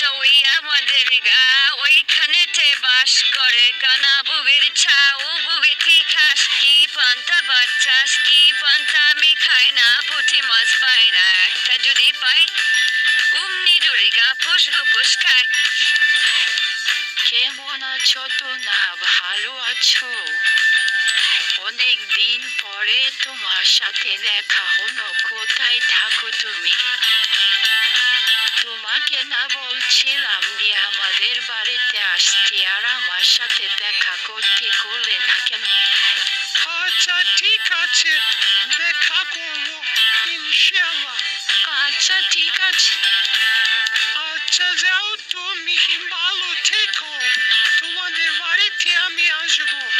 ওই আমাদের গা ওইখানেতে বাস করে কানা বুবের ছাউ বুবেতি খাস কি পান্তা বাচ্চাস কি পান্তা আমি খাই না পুঁটি মাছ পাই না একটা যদি পাই উমনি দূরে গা ফুস খায়। কেমন আছো না ভালো আছো? অনেক দিন পরে তোমার সাথে দেখা হলো, কোথায় থাকো তুমি? তোমাকে না বলছিলাম যে আমাদের বাড়িতে আসতে, আর আমার সাথে দেখা করতে করলে না কেন? আচ্ছা ঠিক আছে, দেখা করবো ইনশাল্লাহ। আচ্ছা ঠিক আছে। আচ্ছা যাও তুমি, ভালো থেকো, তোমাদের বাড়িতে আমি আসবো।